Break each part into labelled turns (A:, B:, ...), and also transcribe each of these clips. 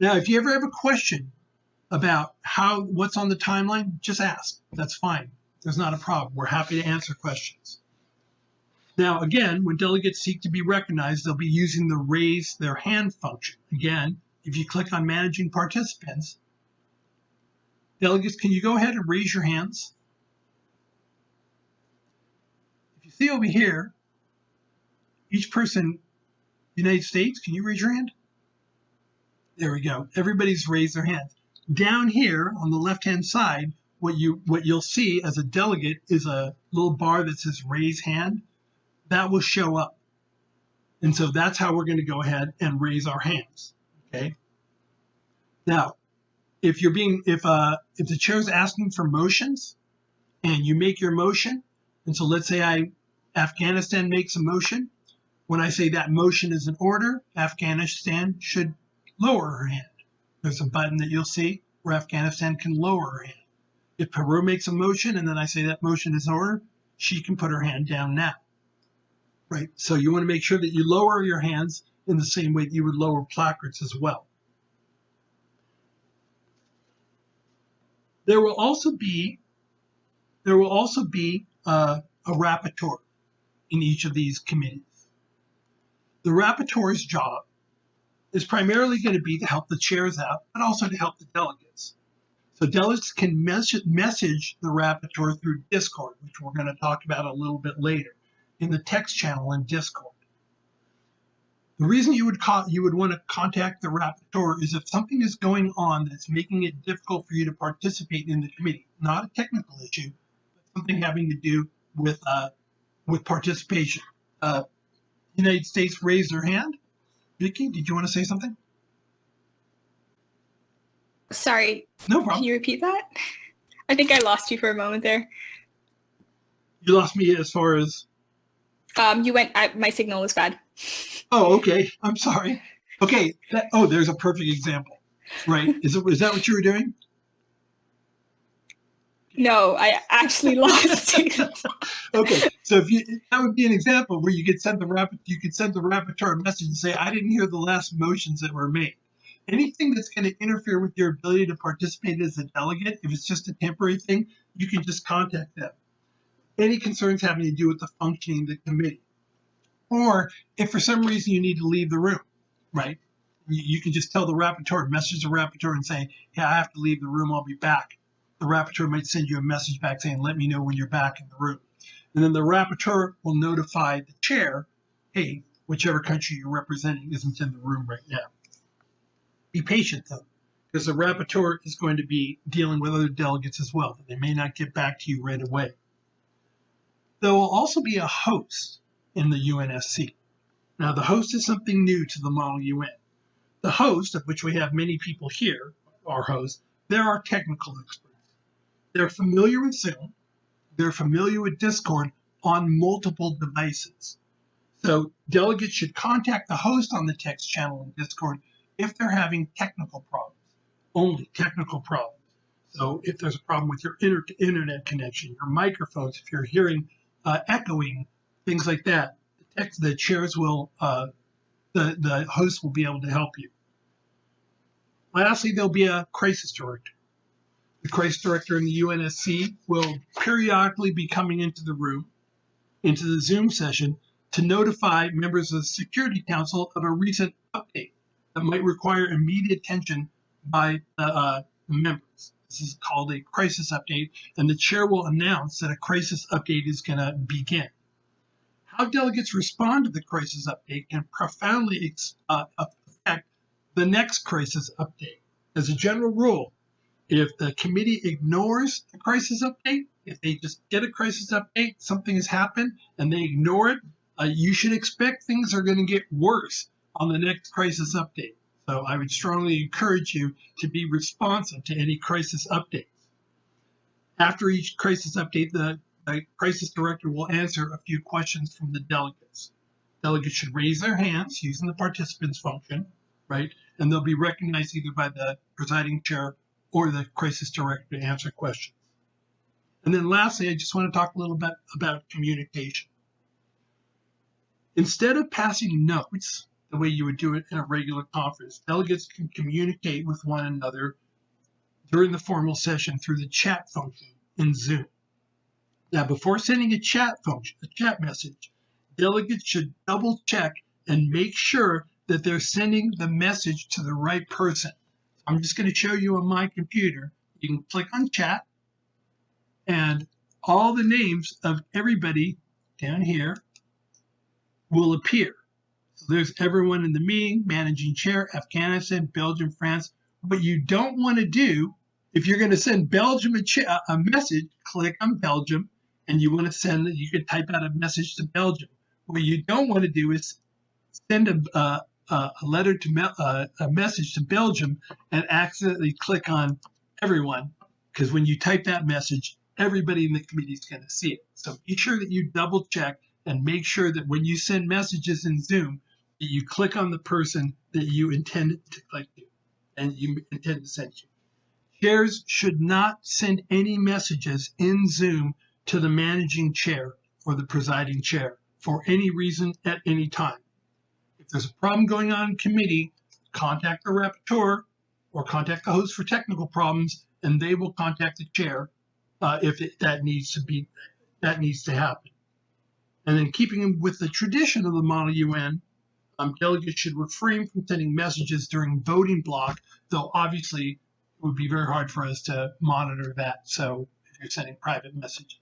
A: Now, if you ever have a question about what's on the timeline, just ask. That's fine. There's not a problem. We're happy to answer questions. Now, again, when delegates seek to be recognized, they'll be using the raise their hand function. Again, if you click on managing participants, delegates, can you go ahead and raise your hands? If you see over here, each person, United States, can you raise your hand? There we go. Everybody's raised their hands. Down here on the left-hand side, what you'll see as a delegate is a little bar that says raise hand. That will show up. And so that's how we're going to go ahead and raise our hands. Okay. Now, if the chair is asking for motions and you make your motion, and so let's say Afghanistan makes a motion. When I say that motion is in order, Afghanistan should lower her hand. There's a button that you'll see where Afghanistan can lower her hand. If Peru makes a motion and then I say that motion is in order, she can put her hand down now. Right? So you want to make sure that you lower your hands in the same way that you would lower placards as well. There will also be a rapporteur in each of these committees. The rapporteur's job is primarily going to be to help the chairs out, but also to help the delegates. So delegates can message the rapporteur through Discord, which we're going to talk about a little bit later, in the text channel in Discord. The reason you would want to contact the rapporteur is if something is going on that's making it difficult for you to participate in the committee, not a technical issue, but something having to do with participation. United States raised their hand. Vicky, did you want to say something?
B: Sorry.
A: No problem.
B: Can you repeat that? I think I lost you for a moment there.
A: You lost me as far as?
B: You went. My signal was bad.
A: Oh, okay. I'm sorry. Okay. There's a perfect example. Right? Is that what you were doing?
B: No, I actually lost signal.
A: Okay, so that would be an example where you could send the rapporteur a message and say, I didn't hear the last motions that were made. Anything that's going to interfere with your ability to participate as a delegate, if it's just a temporary thing, you can just contact them. Any concerns having to do with the functioning of the committee. Or if for some reason you need to leave the room, right? You can just tell the rapporteur, message the rapporteur and say, hey, I have to leave the room, I'll be back. The rapporteur might send you a message back saying, let me know when you're back in the room. And then the rapporteur will notify the chair, hey, whichever country you're representing isn't in the room right now. Be patient, though, because the rapporteur is going to be dealing with other delegates as well. They may not get back to you right away. There will also be a host in the UNSC. Now, the host is something new to the Model UN. The host, of which we have many people here, our hosts, they're our technical experts. They're familiar with Zoom. They're familiar with Discord on multiple devices. So delegates should contact the host on the text channel in Discord if they're having technical problems, only technical problems. So if there's a problem with your internet connection, your microphones, if you're hearing echoing, things like that, the chairs will, the host will be able to help you. Lastly, there'll be a crisis director. The crisis director in the UNSC will periodically be coming into the room, into the Zoom session, to notify members of the Security Council of a recent update that might require immediate attention by the members. This is called a crisis update, and the chair will announce that a crisis update is going to begin. How delegates respond to the crisis update can profoundly affect the next crisis update. As a general rule, if the committee ignores the crisis update, if they just get a crisis update, something has happened, and they ignore it, you should expect things are going to get worse on the next crisis update. So I would strongly encourage you to be responsive to any crisis updates. After each crisis update, the crisis director will answer a few questions from the delegates. Delegates should raise their hands using the participants function, right? And they'll be recognized either by the presiding chair or the crisis director to answer questions. And then lastly, I just want to talk a little bit about communication. Instead of passing notes the way you would do it in a regular conference. Delegates can communicate with one another during the formal session through the chat function in Zoom. Now, before sending a chat message, delegates should double check and make sure that they're sending the message to the right person. I'm just going to show you on my computer. You can click on chat, and all the names of everybody down here will appear. So there's everyone in the meeting, managing chair, Afghanistan, Belgium, France. What you don't want to do, if you're going to send Belgium a message, click on Belgium, and you want to send, you can type out a message to Belgium. What you don't want to do is send a message to Belgium and accidentally click on everyone, because when you type that message, everybody in the committee is going to see it. So be sure that you double check and make sure that when you send messages in Zoom, that you click on the person that you intend to click to and you intend to send to. Chairs should not send any messages in Zoom to the managing chair or the presiding chair for any reason at any time. If there's a problem going on in committee, contact the rapporteur or contact the host for technical problems, and they will contact the chair if that needs to happen. And then keeping with the tradition of the Model UN, delegates should refrain from sending messages during voting block, though obviously it would be very hard for us to monitor that. So if you're sending private messages.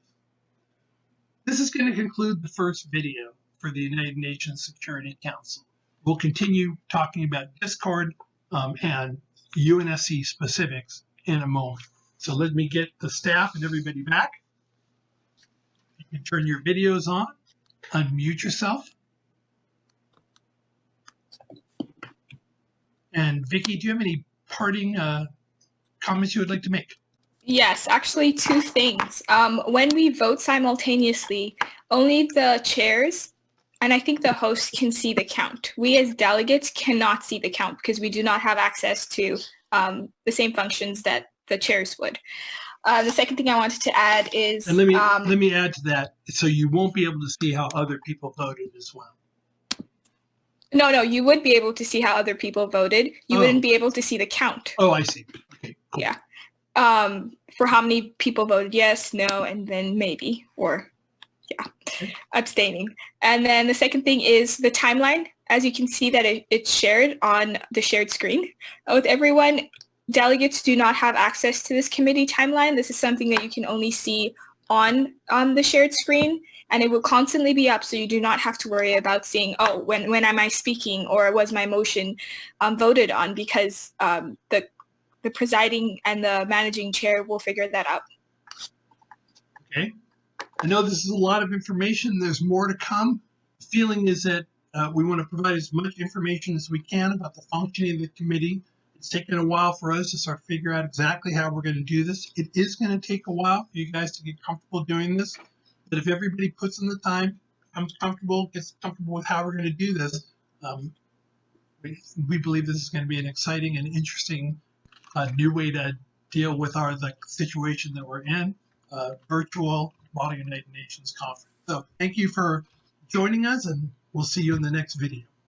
A: This is going to conclude the first video for the United Nations Security Council. We'll continue talking about Discord and UNSC specifics in a moment. So let me get the staff and everybody back. You can turn your videos on, unmute yourself. And Vicky, do you have any parting comments you would like to make?
B: Yes, actually two things. When we vote simultaneously, only the chairs and I think the host can see the count. We as delegates cannot see the count because we do not have access to the same functions that the chairs would. The second thing I wanted to add is...
A: And let me add to that. So you won't be able to see how other people voted as well.
B: No, you would be able to see how other people voted. You wouldn't be able to see the count.
A: Oh, I see. Okay, cool.
B: Yeah. For how many people voted yes, no, and then maybe, or abstaining. And then the second thing is the timeline. As you can see that it's shared on the shared screen with everyone. Delegates do not have access to this committee timeline. This is something that you can only see on the shared screen, and it will constantly be up, so you do not have to worry about seeing, oh, when am I speaking, or was my motion voted on, because the presiding and the managing chair will figure that out.
A: Okay. I know this is a lot of information. There's more to come. The feeling is that we want to provide as much information as we can about the functioning of the committee. It's taken a while for us to sort of figure out exactly how we're going to do this. It is going to take a while for you guys to get comfortable doing this. But if everybody puts in the time, gets comfortable with how we're going to do this, we believe this is going to be an exciting and interesting new way to deal with the situation that we're in, virtual Model United Nations Conference. So thank you for joining us, and we'll see you in the next video.